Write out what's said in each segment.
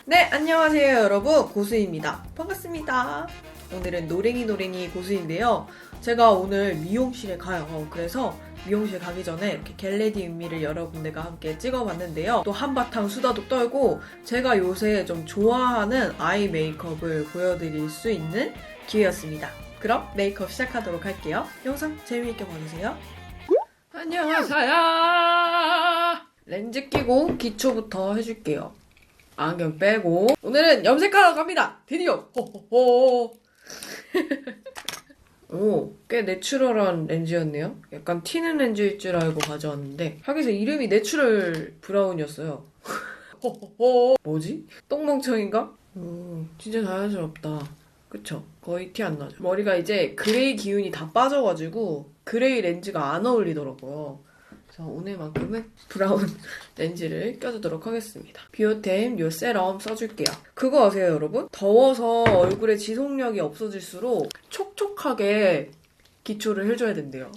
네, 안녕하세요 여러분, 고수입니다. 반갑습니다. 오늘은 노랭이 고수인데요. 제가 오늘 미용실에 가요. 그래서 미용실 가기 전에 이렇게 겟레디 윗미를 여러분들과 함께 찍어봤는데요. 또 한바탕 수다도 떨고 제가 요새 좀 좋아하는 아이 메이크업을 보여드릴 수 있는 기회였습니다. 그럼 메이크업 시작하도록 할게요. 영상 재미있게 봐주세요. 안녕하세요. 렌즈 끼고 기초부터 해줄게요. 안경 빼고 오늘은 염색하러 갑니다. 드디어 호호호. 오, 꽤 내추럴한 렌즈였네요. 약간 튀는 렌즈일 줄 알고 가져왔는데 하기서 이름이 내추럴 브라운이었어요. 호호호. 뭐지? 똥멍청인가? 진짜 자연스럽다. 그쵸? 거의 티 안 나죠. 머리가 이제 그레이 기운이 다 빠져가지고 그레이 렌즈가 안 어울리더라고요. 그래서 오늘만큼은 브라운 렌즈를 껴주도록 하겠습니다. 비오템 요 세럼 써줄게요. 그거 아세요 여러분? 더워서 얼굴에 지속력이 없어질수록 촉촉하게 기초를 해줘야 된대요.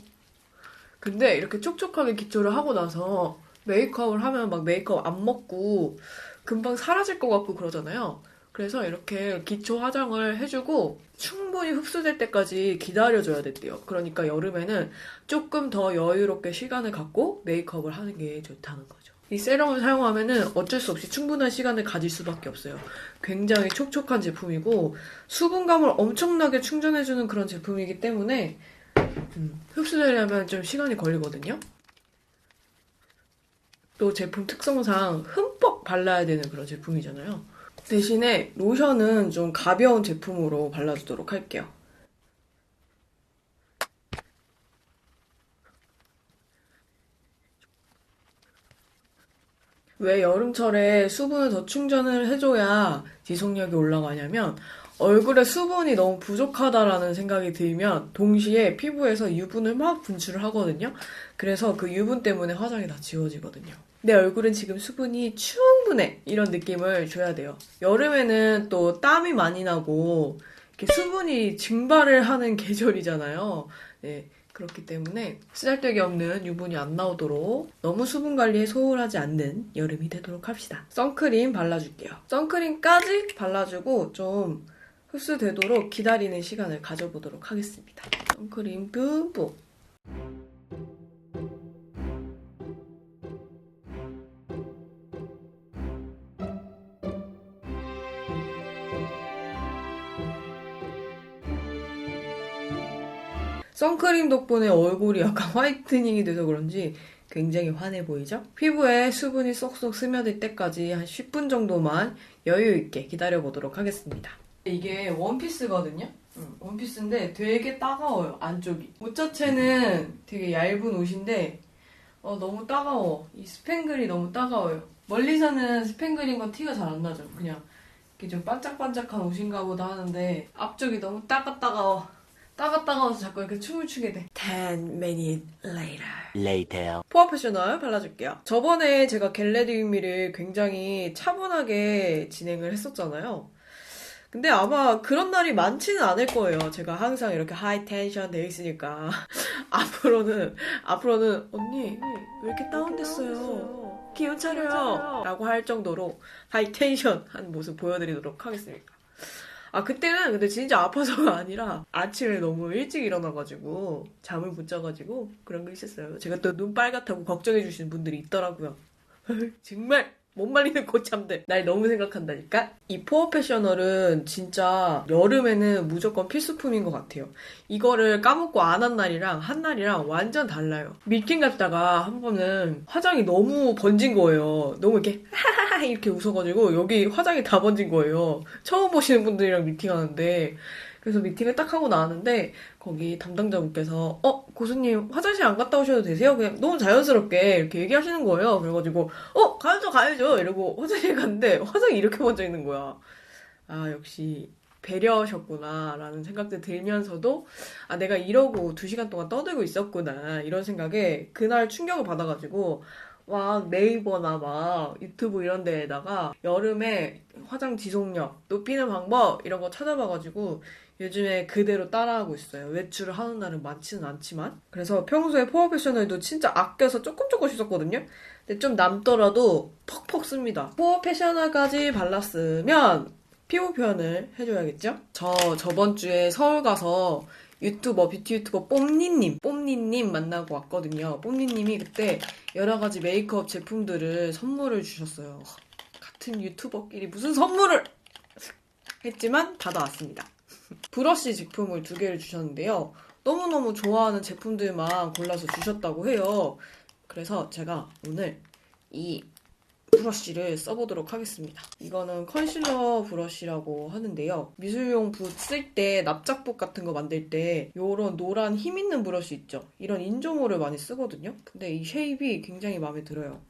근데 이렇게 촉촉하게 기초를 하고 나서 메이크업을 하면 막 메이크업 안 먹고 금방 사라질 것 같고 그러잖아요. 그래서 이렇게 기초 화장을 해주고 충분히 흡수될 때까지 기다려줘야 된대요. 그러니까 여름에는 조금 더 여유롭게 시간을 갖고 메이크업을 하는 게 좋다는 거죠. 이 세럼을 사용하면은 어쩔 수 없이 충분한 시간을 가질 수밖에 없어요. 굉장히 촉촉한 제품이고 수분감을 엄청나게 충전해주는 그런 제품이기 때문에 흡수되려면 좀 시간이 걸리거든요. 또 제품 특성상 흠뻑 발라야 되는 그런 제품이잖아요. 대신에 로션은 좀 가벼운 제품으로 발라주도록 할게요. 왜 여름철에 수분을 더 충전을 해줘야 지속력이 올라가냐면 얼굴에 수분이 너무 부족하다라는 생각이 들면 동시에 피부에서 유분을 막 분출을 하거든요. 그래서 그 유분 때문에 화장이 다 지워지거든요. 내 얼굴은 지금 수분이 충분해 이런 느낌을 줘야 돼요. 여름에는 또 땀이 많이 나고 이렇게 수분이 증발을 하는 계절이잖아요. 네, 그렇기 때문에 쓰잘데기 없는 유분이 안 나오도록 너무 수분 관리에 소홀하지 않는 여름이 되도록 합시다. 선크림 발라줄게요. 선크림까지 발라주고 좀 흡수되도록 기다리는 시간을 가져보도록 하겠습니다. 선크림 뿜뿜. 선크림 덕분에 얼굴이 약간 화이트닝이 돼서 그런지 굉장히 환해 보이죠? 피부에 수분이 쏙쏙 스며들 때까지 한 10분 정도만 여유 있게 기다려보도록 하겠습니다. 이게 원피스거든요? 원피스인데 되게 따가워요, 안쪽이. 옷 자체는 되게 얇은 옷인데 너무 따가워. 이 스팽글이 너무 따가워요. 멀리서는 스팽글인 건 티가 잘 안 나죠. 그냥 이렇게 좀 반짝반짝한 옷인가 보다 하는데 앞쪽이 너무 따가워. 따가워서 자꾸 이렇게 춤을 추게 돼. 10 minutes later. 포화 패셔널 발라줄게요. 저번에 제가 겟레디 윗미를 굉장히 차분하게 진행을 했었잖아요. 근데 아마 그런 날이 많지는 않을 거예요. 제가 항상 이렇게 하이 텐션 돼 있으니까. 앞으로는 언니 왜 이렇게 다운됐어요? 기운 차려요. 라고 할 정도로 하이 텐션한 모습 보여드리도록 하겠습니다. 그때는 근데 진짜 아파서가 아니라 아침에 너무 일찍 일어나가지고 잠을 못 자가지고 그런 게 있었어요. 제가 또 눈 빨갛다고 걱정해주시는 분들이 있더라고요. 정말 못 말리는 고참들. 날 너무 생각한다니까? 이 포어 패셔널은 진짜 여름에는 무조건 필수품인 것 같아요. 이거를 까먹고 안 한 날이랑 한 날이랑 완전 달라요. 미팅 갔다가 한 번은 화장이 너무 번진 거예요. 너무 이렇게 하하하 이렇게 웃어가지고 여기 화장이 다 번진 거예요. 처음 보시는 분들이랑 미팅하는데 그래서 미팅을 딱 하고 나왔는데 거기 담당자분께서 고수님 화장실 안 갔다 오셔도 되세요? 그냥 너무 자연스럽게 이렇게 얘기하시는 거예요. 그래가지고 가야죠 이러고 화장실 갔는데 화장이 이렇게 번져 있는 거야. 역시 배려하셨구나 라는 생각도 들면서도 내가 이러고 2시간 동안 떠들고 있었구나 이런 생각에 그날 충격을 받아가지고 막 네이버나 막 유튜브 이런 데에다가 여름에 화장 지속력 높이는 방법 이런 거 찾아봐가지고 요즘에 그대로 따라하고 있어요. 외출을 하는 날은 많지는 않지만. 그래서 평소에 포어페셔널도 진짜 아껴서 조금씩 썼거든요. 근데 좀 남더라도 퍽퍽 씁니다. 포어페셔널까지 발랐으면 피부 표현을 해줘야겠죠? 저번 주에 서울 가서 뷰티 유튜버 뽐니님 만나고 왔거든요. 뽐니님이 그때 여러 가지 메이크업 제품들을 선물을 주셨어요. 같은 유튜버끼리 무슨 선물을 했지만 받아왔습니다. 브러쉬 제품을 2개를 주셨는데요. 너무너무 좋아하는 제품들만 골라서 주셨다고 해요. 그래서 제가 오늘 이 브러쉬를 써보도록 하겠습니다. 이거는 컨실러 브러쉬라고 하는데요. 미술용 붓 쓸 때 납작붓 같은 거 만들 때 이런 노란 힘 있는 브러쉬 있죠? 이런 인조모를 많이 쓰거든요. 근데 이 쉐입이 굉장히 마음에 들어요.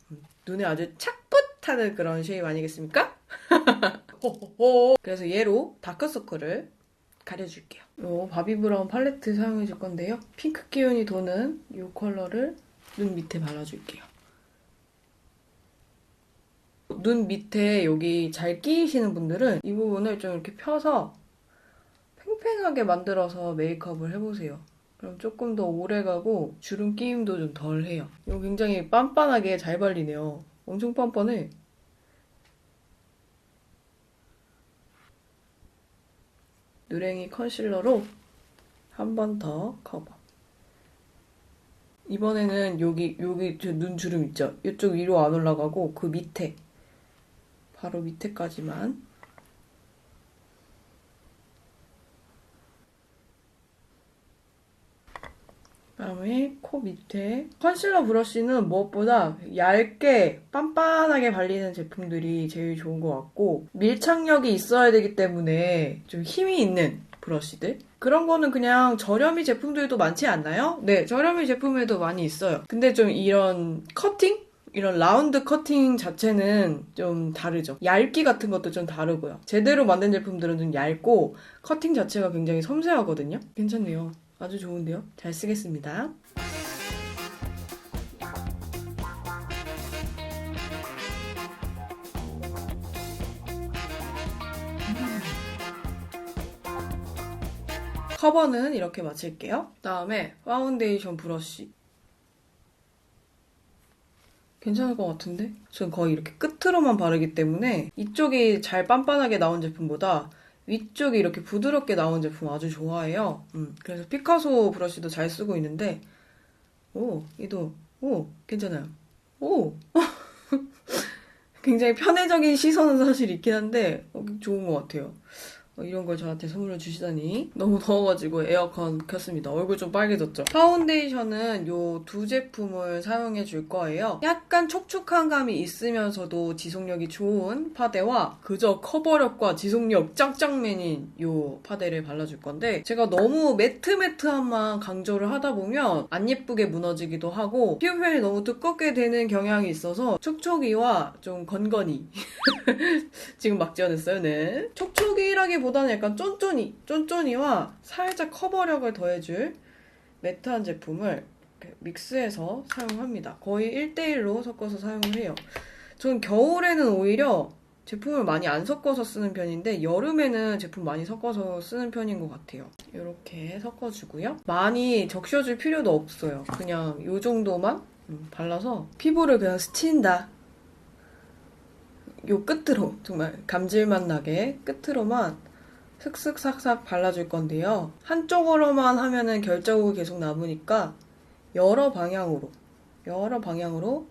눈에 아주 착붙하는 그런 쉐입 아니겠습니까? 그래서 얘로 다크서클을 가려줄게요. 이 바비브라운 팔레트 사용해줄 건데요. 핑크 기운이 도는 이 컬러를 눈 밑에 발라줄게요. 눈 밑에 여기 잘 끼이시는 분들은 이 부분을 좀 이렇게 펴서 팽팽하게 만들어서 메이크업을 해보세요. 그럼 조금 더 오래가고 주름 끼임도 좀 덜해요. 이거 굉장히 빤빤하게 잘 발리네요. 엄청 빤빤해. 누랭이 컨실러로 한 번 더 커버. 이번에는 여기 눈 주름 있죠? 이쪽 위로 안 올라가고 그 밑에 바로 밑에까지만. 그다음에 코 밑에. 컨실러 브러쉬는 무엇보다 얇게 빤빤하게 발리는 제품들이 제일 좋은 것 같고 밀착력이 있어야 되기 때문에 좀 힘이 있는 브러쉬들. 그런 거는 그냥 저렴이 제품들도 많지 않나요? 네, 저렴이 제품에도 많이 있어요. 근데 좀 이런 커팅? 이런 라운드 커팅 자체는 좀 다르죠. 얇기 같은 것도 좀 다르고요. 제대로 만든 제품들은 좀 얇고 커팅 자체가 굉장히 섬세하거든요. 괜찮네요. 아주 좋은데요? 잘 쓰겠습니다. 커버는 이렇게 마칠게요. 그다음에 파운데이션 브러쉬. 괜찮을 것 같은데? 전 거의 이렇게 끝으로만 바르기 때문에 이쪽이 잘 빤빤하게 나온 제품보다 위쪽이 이렇게 부드럽게 나온 제품 아주 좋아해요. 그래서 피카소 브러쉬도 잘 쓰고 있는데 괜찮아요. 굉장히 편애적인 시선은 사실 있긴 한데 좋은 것 같아요. 이런 걸 저한테 선물로 주시다니 너무 더워가지고 에어컨 켰습니다. 얼굴 좀 빨개졌죠? 파운데이션은 요 2제품을 사용해 줄 거예요. 약간 촉촉한 감이 있으면서도 지속력이 좋은 파데와 그저 커버력과 지속력 짱짱맨인 요 파데를 발라줄 건데 제가 너무 매트매트함만 강조를 하다 보면 안 예쁘게 무너지기도 하고 피부 표현이 너무 두껍게 되는 경향이 있어서 촉촉이와 좀 건건이 지금 막 지어냈어요. 네. 촉촉이라기보다는 약간 쫀쫀이와 살짝 커버력을 더해줄 매트한 제품을 믹스해서 사용합니다. 거의 1대1로 섞어서 사용을 해요. 저는 겨울에는 오히려 제품을 많이 안 섞어서 쓰는 편인데 여름에는 제품 많이 섞어서 쓰는 편인 것 같아요. 이렇게 섞어주고요. 많이 적셔줄 필요도 없어요. 그냥 이 정도만 발라서 피부를 그냥 스친다. 요 끝으로 정말 감질맛 나게 끝으로만 슥슥 삭삭 발라줄 건데요. 한쪽으로만 하면은 결자국이 계속 남으니까 여러 방향으로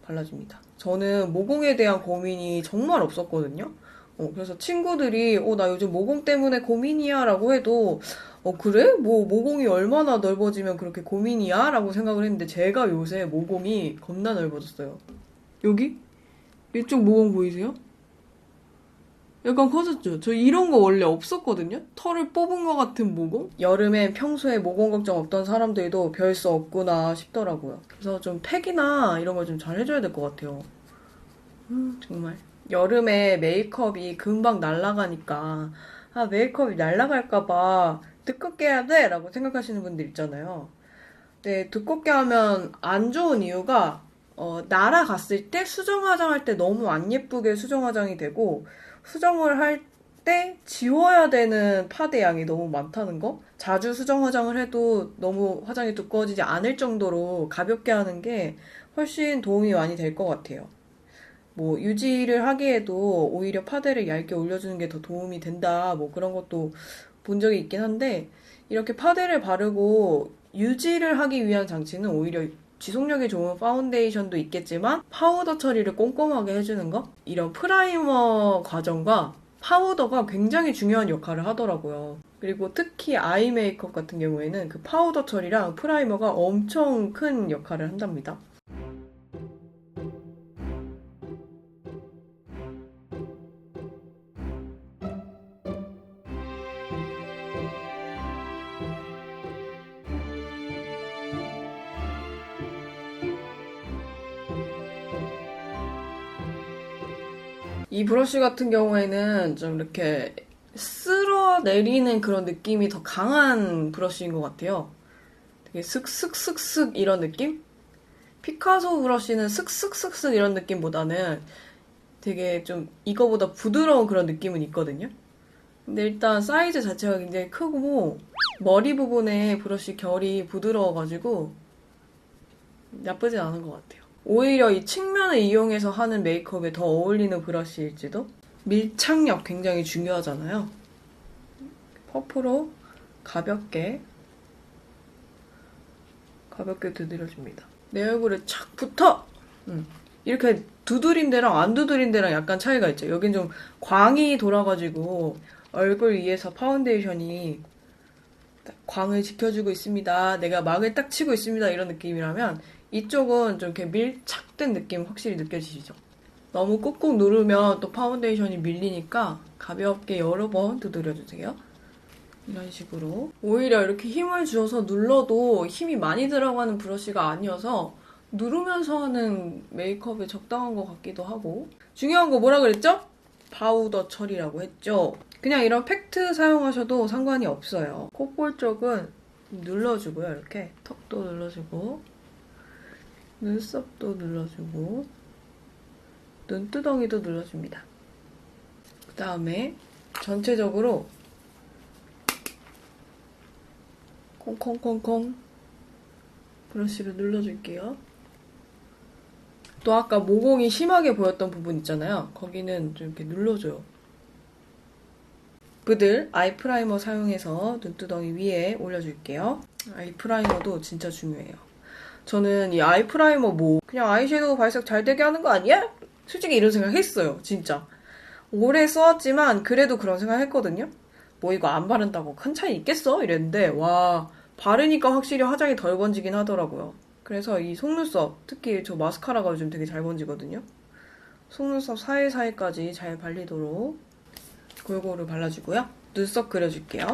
발라줍니다. 저는 모공에 대한 고민이 정말 없었거든요. 그래서 친구들이 나 요즘 모공 때문에 고민이야 라고 해도 그래? 뭐 모공이 얼마나 넓어지면 그렇게 고민이야? 라고 생각을 했는데 제가 요새 모공이 겁나 넓어졌어요. 여기? 이쪽 모공 보이세요? 약간 커졌죠? 저 이런 거 원래 없었거든요? 털을 뽑은 것 같은 모공? 여름엔 평소에 모공 걱정 없던 사람들도 별 수 없구나 싶더라고요. 그래서 좀 팩이나 이런 걸 좀 잘 해줘야 될 것 같아요. 정말. 여름에 메이크업이 금방 날아가니까 메이크업이 날아갈까봐 두껍게 해야 돼? 라고 생각하시는 분들 있잖아요. 근데 두껍게 하면 안 좋은 이유가 날아갔을 때 수정 화장할 때 너무 안 예쁘게 수정 화장이 되고 수정을 할 때 지워야 되는 파데 양이 너무 많다는 거? 자주 수정 화장을 해도 너무 화장이 두꺼워지지 않을 정도로 가볍게 하는 게 훨씬 도움이 많이 될 것 같아요. 뭐 유지를 하기에도 오히려 파데를 얇게 올려주는 게 더 도움이 된다. 뭐 그런 것도 본 적이 있긴 한데 이렇게 파데를 바르고 유지를 하기 위한 장치는 오히려 지속력이 좋은 파운데이션도 있겠지만 파우더 처리를 꼼꼼하게 해주는 거? 이런 프라이머 과정과 파우더가 굉장히 중요한 역할을 하더라고요. 그리고 특히 아이 메이크업 같은 경우에는 그 파우더 처리랑 프라이머가 엄청 큰 역할을 한답니다. 이 브러쉬 같은 경우에는 좀 이렇게 쓸어내리는 그런 느낌이 더 강한 브러쉬인 것 같아요. 되게 슥슥슥슥 이런 느낌? 피카소 브러쉬는 슥슥슥슥 이런 느낌보다는 되게 좀 이거보다 부드러운 그런 느낌은 있거든요. 근데 일단 사이즈 자체가 굉장히 크고 머리 부분에 브러쉬 결이 부드러워가지고 나쁘진 않은 것 같아요. 오히려 이 측면을 이용해서 하는 메이크업에 더 어울리는 브러쉬일지도? 밀착력 굉장히 중요하잖아요. 퍼프로 가볍게 두드려줍니다. 내 얼굴에 착 붙어! 이렇게 두드린 데랑 안 두드린 데랑 약간 차이가 있죠. 여긴 좀 광이 돌아가지고 얼굴 위에서 파운데이션이 광을 지켜주고 있습니다. 내가 막을 딱 치고 있습니다. 이런 느낌이라면 이쪽은 좀 이렇게 밀착된 느낌 확실히 느껴지시죠? 너무 꾹꾹 누르면 또 파운데이션이 밀리니까 가볍게 여러 번 두드려주세요. 이런 식으로. 오히려 이렇게 힘을 주어서 눌러도 힘이 많이 들어가는 브러쉬가 아니어서 누르면서 하는 메이크업에 적당한 것 같기도 하고. 중요한 거 뭐라 그랬죠? 파우더 처리라고 했죠. 그냥 이런 팩트 사용하셔도 상관이 없어요. 콧볼 쪽은 눌러주고요. 이렇게 턱도 눌러주고 눈썹도 눌러주고 눈두덩이도 눌러줍니다. 그 다음에 전체적으로 콩콩콩콩 브러쉬를 눌러줄게요. 또 아까 모공이 심하게 보였던 부분 있잖아요. 거기는 좀 이렇게 눌러줘요. 부들 아이 프라이머 사용해서 눈두덩이 위에 올려줄게요. 아이 프라이머도 진짜 중요해요. 저는 이 아이 프라이머 뭐 그냥 아이섀도우 발색 잘 되게 하는 거 아니야? 솔직히 이런 생각 했어요. 진짜. 오래 써왔지만 그래도 그런 생각 했거든요. 뭐 이거 안 바른다고 큰 차이 있겠어? 이랬는데 와 바르니까 확실히 화장이 덜 번지긴 하더라고요. 그래서 이 속눈썹, 특히 저 마스카라가 요즘 되게 잘 번지거든요. 속눈썹 사이사이까지 잘 발리도록 골고루 발라주고요. 눈썹 그려줄게요.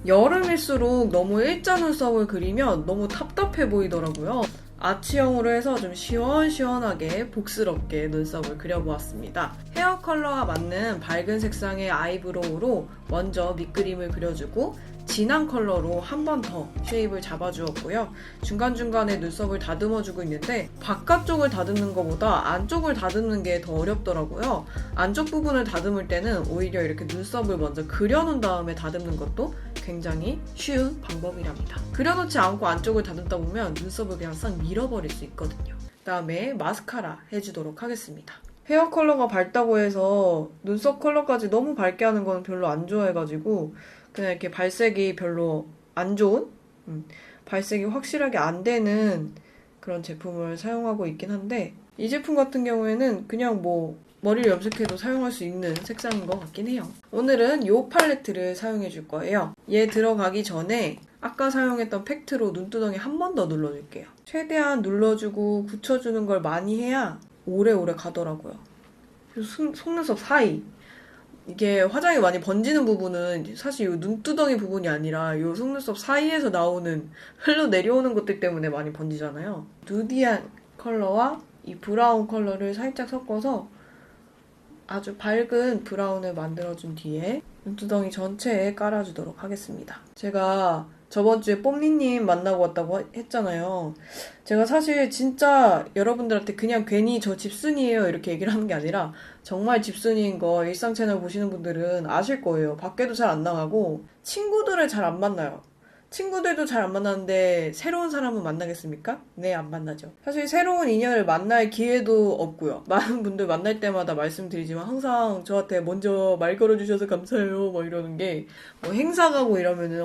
여름일수록 너무 일자 눈썹을 그리면 너무 답답해 보이더라고요. 아치형으로 해서 좀 시원시원하게 복스럽게 눈썹을 그려보았습니다. 헤어 컬러와 맞는 밝은 색상의 아이브로우로 먼저 밑그림을 그려주고 진한 컬러로 한 번 더 쉐입을 잡아주었고요. 중간중간에 눈썹을 다듬어주고 있는데 바깥쪽을 다듬는 것보다 안쪽을 다듬는 게 더 어렵더라고요. 안쪽 부분을 다듬을 때는 오히려 이렇게 눈썹을 먼저 그려놓은 다음에 다듬는 것도 굉장히 쉬운 방법이랍니다. 그려놓지 않고 안쪽을 다듬다 보면 눈썹을 그냥 싹 밀어버릴 수 있거든요. 그 다음에 마스카라 해주도록 하겠습니다. 헤어 컬러가 밝다고 해서 눈썹 컬러까지 너무 밝게 하는 건 별로 안 좋아해가지고 그냥 이렇게 발색이 별로 안 좋은? 발색이 확실하게 안 되는 그런 제품을 사용하고 있긴 한데 이 제품 같은 경우에는 그냥 뭐 머리를 염색해도 사용할 수 있는 색상인 것 같긴 해요. 오늘은 이 팔레트를 사용해 줄 거예요. 얘 들어가기 전에 아까 사용했던 팩트로 눈두덩이 한 번 더 눌러줄게요. 최대한 눌러주고 굳혀주는 걸 많이 해야 오래오래 가더라고요. 속눈썹 사이 이게 화장이 많이 번지는 부분은 사실 이 눈두덩이 부분이 아니라 이 속눈썹 사이에서 나오는 흘러내려오는 것들 때문에 많이 번지잖아요. 누디한 컬러와 이 브라운 컬러를 살짝 섞어서 아주 밝은 브라운을 만들어준 뒤에 눈두덩이 전체에 깔아주도록 하겠습니다. 제가 저번 주에 뽐니님 만나고 왔다고 했잖아요. 제가 사실 진짜 여러분들한테 그냥 괜히 저 집순이에요 이렇게 얘기를 하는 게 아니라 정말 집순이인 거 일상 채널 보시는 분들은 아실 거예요. 밖에도 잘 안 나가고 친구들을 잘 안 만나요. 친구들도 잘 안 만나는데 새로운 사람은 만나겠습니까? 네, 안 만나죠. 사실 새로운 인연을 만날 기회도 없고요. 많은 분들 만날 때마다 말씀드리지만 항상 저한테 먼저 말 걸어주셔서 감사해요 막 이러는 게 뭐 행사 가고 이러면은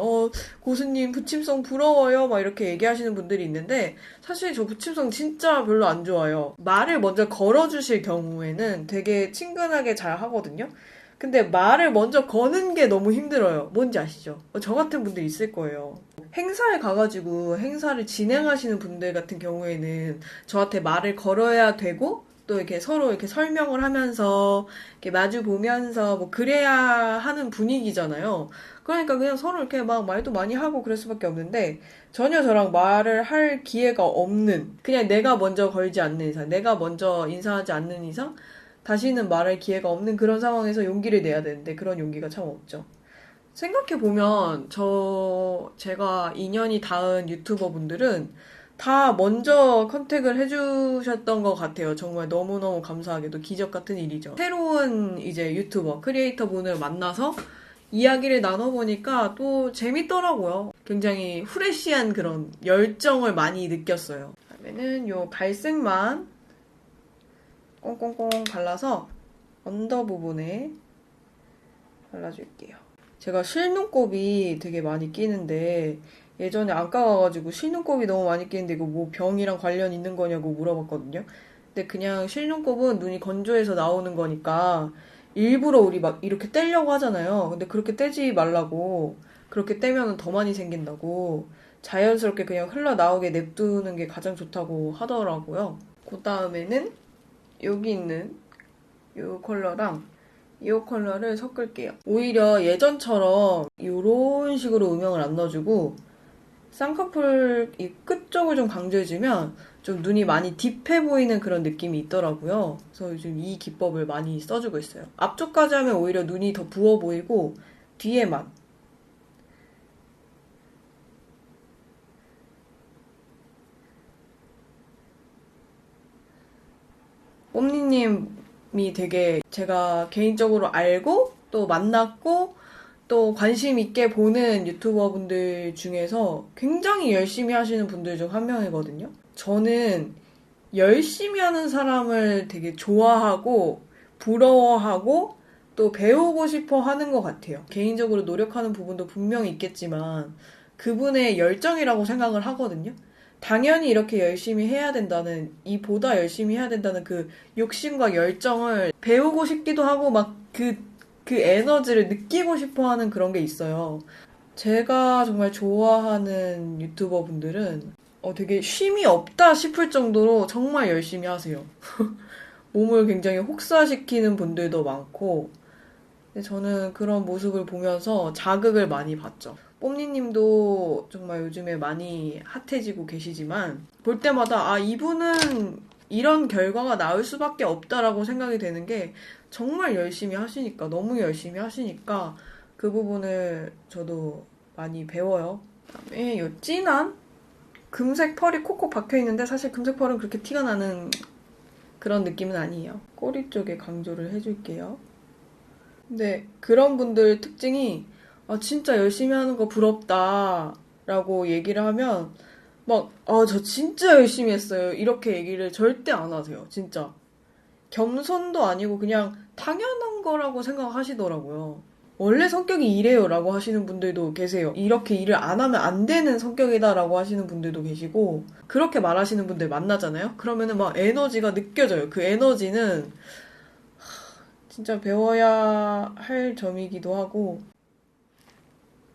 고수님 부침성 부러워요 막 이렇게 얘기하시는 분들이 있는데 사실 저 부침성 진짜 별로 안 좋아요. 말을 먼저 걸어주실 경우에는 되게 친근하게 잘 하거든요. 근데 말을 먼저 거는 게 너무 힘들어요. 뭔지 아시죠? 저 같은 분들 있을 거예요. 행사에 가가지고 행사를 진행하시는 분들 같은 경우에는 저한테 말을 걸어야 되고 또 이렇게 서로 이렇게 설명을 하면서 이렇게 마주 보면서 뭐 그래야 하는 분위기잖아요. 그러니까 그냥 서로 이렇게 막 말도 많이 하고 그럴 수밖에 없는데 전혀 저랑 말을 할 기회가 없는 그냥 내가 먼저 걸지 않는 이상 내가 먼저 인사하지 않는 이상 다시는 말할 기회가 없는 그런 상황에서 용기를 내야 되는데 그런 용기가 참 없죠. 생각해보면 제가 인연이 닿은 유튜버 분들은 다 먼저 컨택을 해주셨던 것 같아요. 정말 너무너무 감사하게도 기적 같은 일이죠. 새로운 이제 유튜버, 크리에이터 분을 만나서 이야기를 나눠보니까 또 재밌더라고요. 굉장히 후레쉬한 그런 열정을 많이 느꼈어요. 그다음에는 요 갈색만 꽁꽁꽁 발라서 언더 부분에 발라줄게요. 제가 실눈곱이 되게 많이 끼는데 예전에 안과 가가지고 실눈곱이 너무 많이 끼는데 이거 뭐 병이랑 관련 있는 거냐고 물어봤거든요. 근데 그냥 실눈곱은 눈이 건조해서 나오는 거니까 일부러 우리 막 이렇게 떼려고 하잖아요. 근데 그렇게 떼지 말라고 그렇게 떼면 더 많이 생긴다고 자연스럽게 그냥 흘러나오게 냅두는 게 가장 좋다고 하더라고요. 그 다음에는 여기 있는 이 컬러랑 이 컬러를 섞을게요. 오히려 예전처럼 이런 식으로 음영을 안 넣어주고 쌍꺼풀 이 끝쪽을 좀 강조해주면 좀 눈이 많이 딥해 보이는 그런 느낌이 있더라고요. 그래서 요즘 이 기법을 많이 써주고 있어요. 앞쪽까지 하면 오히려 눈이 더 부어 보이고 뒤에만 뽐니님이 되게 제가 개인적으로 알고 또 만났고 또 관심 있게 보는 유튜버 분들 중에서 굉장히 열심히 하시는 분들 중 한 명이거든요. 저는 열심히 하는 사람을 되게 좋아하고 부러워하고 또 배우고 싶어 하는 것 같아요. 개인적으로 노력하는 부분도 분명히 있겠지만 그분의 열정이라고 생각을 하거든요. 당연히 이렇게 열심히 해야 된다는, 이보다 열심히 해야 된다는 그 욕심과 열정을 배우고 싶기도 하고 막 그 에너지를 느끼고 싶어 하는 그런 게 있어요. 제가 정말 좋아하는 유튜버 분들은 되게 쉼이 없다 싶을 정도로 정말 열심히 하세요. 몸을 굉장히 혹사시키는 분들도 많고, 근데 저는 그런 모습을 보면서 자극을 많이 받죠. 뽐니님도 정말 요즘에 많이 핫해지고 계시지만 볼 때마다 이분은 이런 결과가 나올 수밖에 없다라고 생각이 되는 게 정말 열심히 하시니까 너무 열심히 하시니까 그 부분을 저도 많이 배워요. 그다음에 이 진한 금색 펄이 콕콕 박혀 있는데 사실 금색 펄은 그렇게 티가 나는 그런 느낌은 아니에요. 꼬리 쪽에 강조를 해줄게요. 근데 그런 분들 특징이 진짜 열심히 하는 거 부럽다 라고 얘기를 하면 막 저 진짜 열심히 했어요 이렇게 얘기를 절대 안 하세요. 진짜 겸손도 아니고 그냥 당연한 거라고 생각하시더라고요. 원래 성격이 이래요 라고 하시는 분들도 계세요. 이렇게 일을 안 하면 안 되는 성격이다 라고 하시는 분들도 계시고 그렇게 말하시는 분들 만나잖아요. 그러면은 막 에너지가 느껴져요. 그 에너지는 진짜 배워야 할 점이기도 하고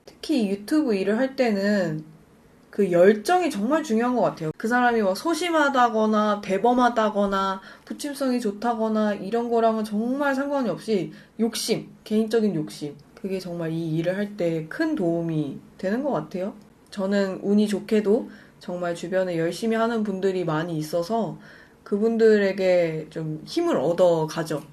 특히 유튜브 일을 할 때는 그 열정이 정말 중요한 것 같아요. 그 사람이 막 소심하다거나 대범하다거나 부침성이 좋다거나 이런 거랑은 정말 상관이 없이 욕심, 개인적인 욕심. 그게 정말 이 일을 할 때 큰 도움이 되는 것 같아요. 저는 운이 좋게도 정말 주변에 열심히 하는 분들이 많이 있어서 그분들에게 좀 힘을 얻어 가죠.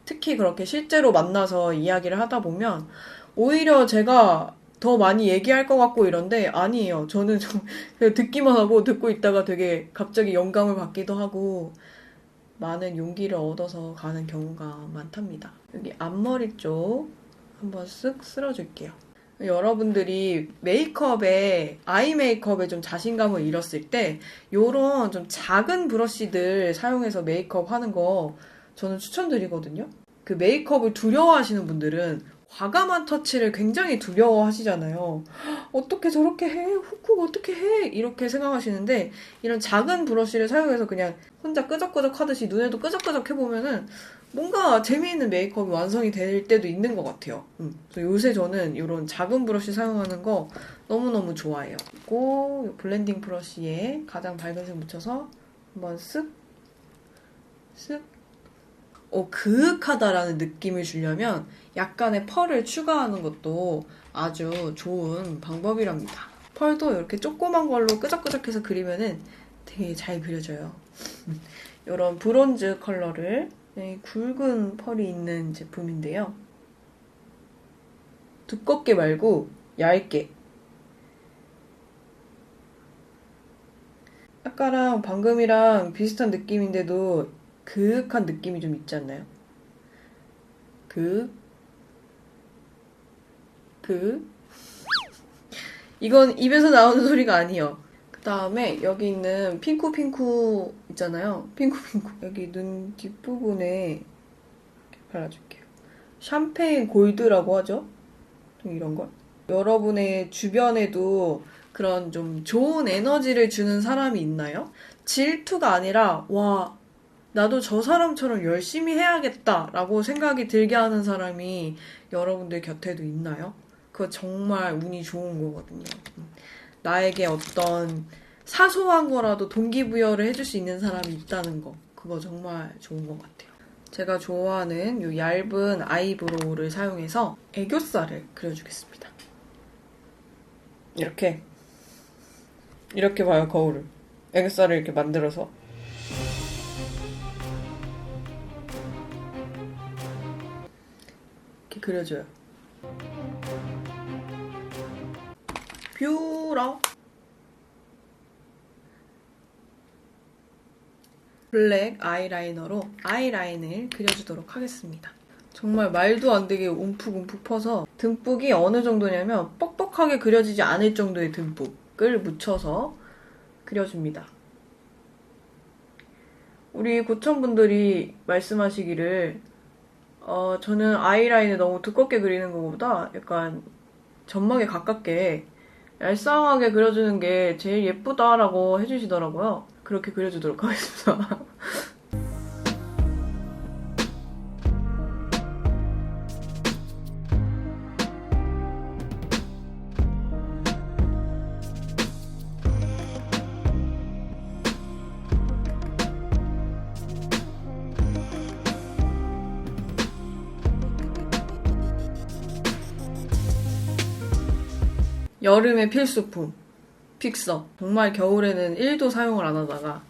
특히 그렇게 실제로 만나서 이야기를 하다 보면 오히려 제가 더 많이 얘기할 것 같고 이런데 아니에요. 저는 좀 그냥 듣기만 하고 듣고 있다가 되게 갑자기 영감을 받기도 하고 많은 용기를 얻어서 가는 경우가 많답니다. 여기 앞머리 쪽 한번 쓱 쓸어줄게요. 여러분들이 메이크업에, 아이 메이크업에 좀 자신감을 잃었을 때 요런 좀 작은 브러쉬들 사용해서 메이크업 하는 거 저는 추천드리거든요. 그 메이크업을 두려워하시는 분들은 과감한 터치를 굉장히 두려워하시잖아요. 어떻게 저렇게 해? 훅훅 어떻게 해? 이렇게 생각하시는데 이런 작은 브러쉬를 사용해서 그냥 혼자 끄적끄적 하듯이 눈에도 끄적끄적 해보면은 뭔가 재미있는 메이크업이 완성이 될 때도 있는 것 같아요. 그래서 요새 저는 이런 작은 브러쉬 사용하는 거 너무너무 좋아해요. 그리고 블렌딩 브러쉬에 가장 밝은 색 묻혀서 한번 쓱 그윽하다라는 느낌을 주려면 약간의 펄을 추가하는 것도 아주 좋은 방법이랍니다. 펄도 이렇게 조그만 걸로 끄적끄적해서 그리면은 되게 잘 그려져요. 이런 브론즈 컬러를 굵은 펄이 있는 제품인데요. 두껍게 말고 얇게. 아까랑 방금이랑 비슷한 느낌인데도 그윽한 느낌이 좀 있지 않나요? 이건 입에서 나오는 소리가 아니에요. 그 다음에 여기 있는 핑쿠 있잖아요. 핑쿠 여기 눈 뒷부분에 이렇게 발라줄게요. 샴페인 골드라고 하죠? 좀 이런 걸. 여러분의 주변에도 그런 좀 좋은 에너지를 주는 사람이 있나요? 질투가 아니라 와 나도 저 사람처럼 열심히 해야겠다라고 생각이 들게 하는 사람이 여러분들 곁에도 있나요? 그거 정말 운이 좋은 거거든요. 나에게 어떤 사소한 거라도 동기부여를 해줄 수 있는 사람이 있다는 거. 그거 정말 좋은 것 같아요. 제가 좋아하는 이 얇은 아이브로우를 사용해서 애교살을 그려주겠습니다. 이렇게 봐요, 거울을. 애교살을 이렇게 만들어서. 이렇게 그려줘요. 뷰러 블랙 아이라이너로 아이라인을 그려주도록 하겠습니다. 정말 말도 안 되게 움푹움푹 퍼서 듬뿍이 어느 정도냐면 뻑뻑하게 그려지지 않을 정도의 듬뿍을 묻혀서 그려줍니다. 우리 고천분들이 말씀하시기를 저는 아이라인을 너무 두껍게 그리는 것보다 약간 점막에 가깝게 얄쌍하게 그려주는 게 제일 예쁘다라고 해주시더라고요. 그렇게 그려주도록 하겠습니다. 여름의 필수품 픽서. 정말 겨울에는 1도 사용을 안 하다가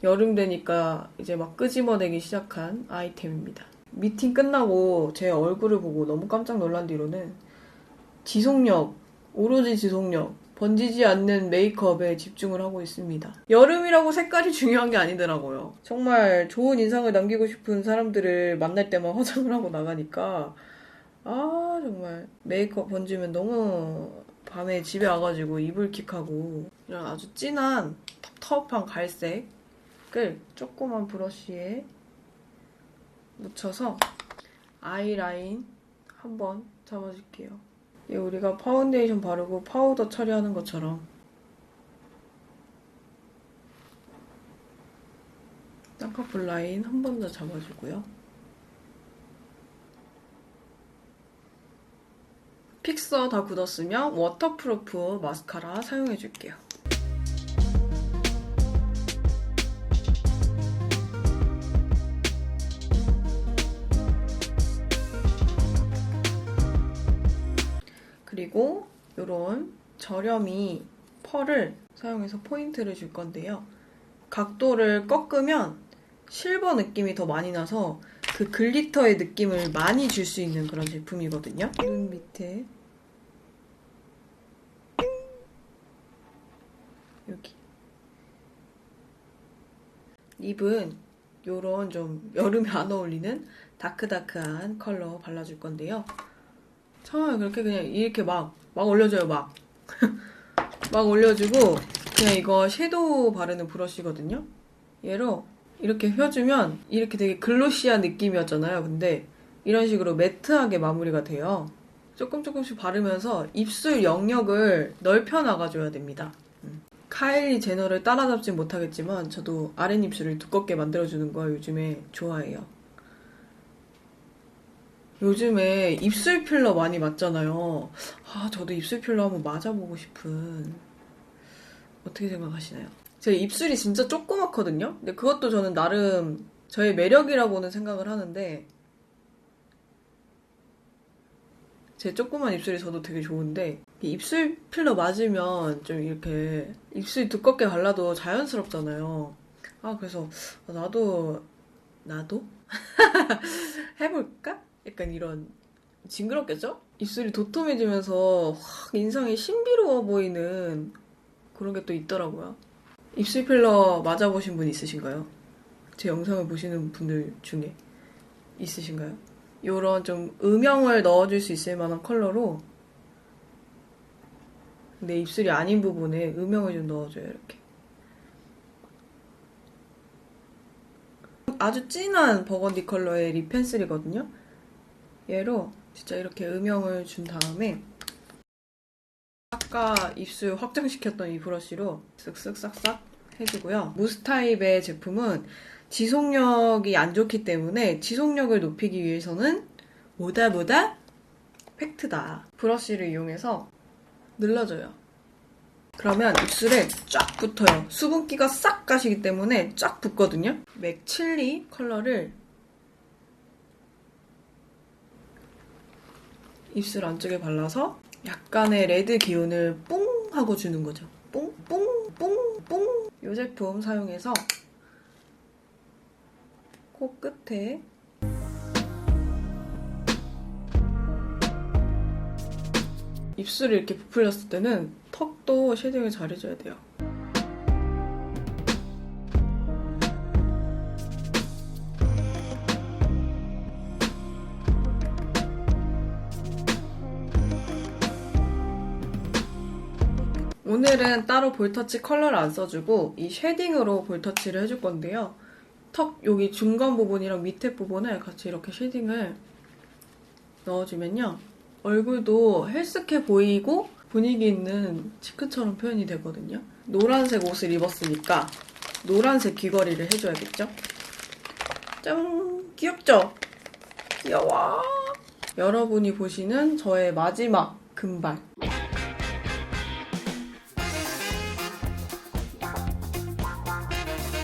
여름 되니까 이제 막 끄집어내기 시작한 아이템입니다. 미팅 끝나고 제 얼굴을 보고 너무 깜짝 놀란 뒤로는 지속력, 오로지 지속력, 번지지 않는 메이크업에 집중을 하고 있습니다. 여름이라고 색깔이 중요한 게 아니더라고요. 정말 좋은 인상을 남기고 싶은 사람들을 만날 때만 화장을 하고 나가니까 정말 메이크업 번지면 너무 밤에 집에 와가지고 이불킥하고 이런 아주 진한 텁텁한 갈색을 조그만 브러쉬에 묻혀서 아이라인 한번 잡아줄게요. 우리가 파운데이션 바르고 파우더 처리하는 것처럼 쌍꺼풀 라인 한 번 더 잡아주고요. 픽서 다 굳었으면 워터프루프 마스카라 사용해줄게요. 그리고 이런 저렴이 펄을 사용해서 포인트를 줄 건데요. 각도를 꺾으면 실버 느낌이 더 많이 나서 그 글리터의 느낌을 많이 줄 수 있는 그런 제품이거든요. 눈 밑에 여기. 립은 요런 좀 여름에 안 어울리는 다크다크한 컬러 발라줄 건데요. 처음에 그렇게 그냥 이렇게 막 올려줘요, 막. 막 올려주고, 그냥 이거 섀도우 바르는 브러쉬거든요? 얘로 이렇게 펴주면 이렇게 되게 글로시한 느낌이었잖아요. 근데 이런 식으로 매트하게 마무리가 돼요. 조금씩 바르면서 입술 영역을 넓혀 나가줘야 됩니다. 카일리 제너를 따라잡진 못하겠지만 저도 아랫입술을 두껍게 만들어주는 걸 요즘에 좋아해요. 요즘에 입술 필러 많이 맞잖아요. 저도 입술 필러 한번 맞아보고 싶은. 어떻게 생각하시나요? 제 입술이 진짜 조그맣거든요? 근데 그것도 저는 나름 저의 매력이라고는 생각을 하는데, 제 조그만 입술이 저도 되게 좋은데, 입술 필러 맞으면 좀 이렇게 입술 두껍게 발라도 자연스럽잖아요. 그래서 나도 해볼까? 약간 이런, 징그럽겠죠? 입술이 도톰해지면서 확 인상이 신비로워 보이는 그런 게 또 있더라고요. 입술 필러 맞아보신 분 있으신가요? 제 영상을 보시는 분들 중에 있으신가요? 요런 좀 음영을 넣어줄 수 있을 만한 컬러로 내 입술이 아닌 부분에 음영을 좀 넣어줘요, 이렇게. 아주 진한 버건디 컬러의 립 펜슬이거든요? 얘로 진짜 이렇게 음영을 준 다음에 아까 입술 확장시켰던 이 브러쉬로 쓱쓱 싹싹 해주고요. 무스 타입의 제품은 지속력이 안 좋기 때문에 지속력을 높이기 위해서는 뭐다 팩트다. 브러쉬를 이용해서 늘려줘요. 그러면 입술에 쫙 붙어요. 수분기가 싹 가시기 때문에 쫙 붙거든요. 맥 칠리 컬러를 입술 안쪽에 발라서 약간의 레드 기운을 뽕 하고 주는 거죠. 뽕. 이 제품 사용해서 코끝에 입술이 이렇게 부풀렸을 때는 턱도 쉐딩을 잘 해줘야 돼요. 오늘은 따로 볼터치 컬러를 안 써주고 이 쉐딩으로 볼터치를 해줄 건데요. 턱 여기 중간 부분이랑 밑에 부분을 같이 이렇게 쉐딩을 넣어주면요. 얼굴도 헬스케 보이고 분위기 있는 치크처럼 표현이 되거든요. 노란색 옷을 입었으니까 노란색 귀걸이를 해줘야겠죠? 짠! 귀엽죠? 귀여워! 여러분이 보시는 저의 마지막 금발.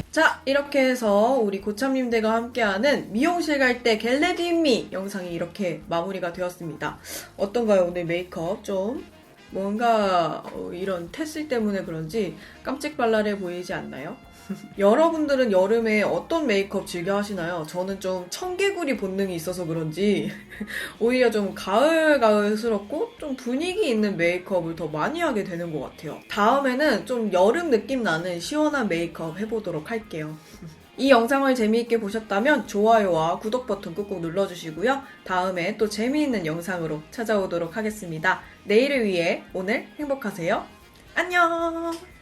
자, 이렇게 해서 우리 고참님들과 함께하는 미용실 갈 때 겟레디미 영상이 이렇게 마무리가 되었습니다. 어떤가요? 오늘 메이크업 좀 뭔가 이런 테슬 때문에 그런지 깜찍발랄해 보이지 않나요? 여러분들은 여름에 어떤 메이크업 즐겨 하시나요? 저는 좀 청개구리 본능이 있어서 그런지 오히려 좀 가을스럽고 좀 분위기 있는 메이크업을 더 많이 하게 되는 것 같아요. 다음에는 좀 여름 느낌 나는 시원한 메이크업 해보도록 할게요. 이 영상을 재미있게 보셨다면 좋아요와 구독 버튼 꾹꾹 눌러주시고요. 다음에 또 재미있는 영상으로 찾아오도록 하겠습니다. 내일을 위해 오늘 행복하세요. 안녕!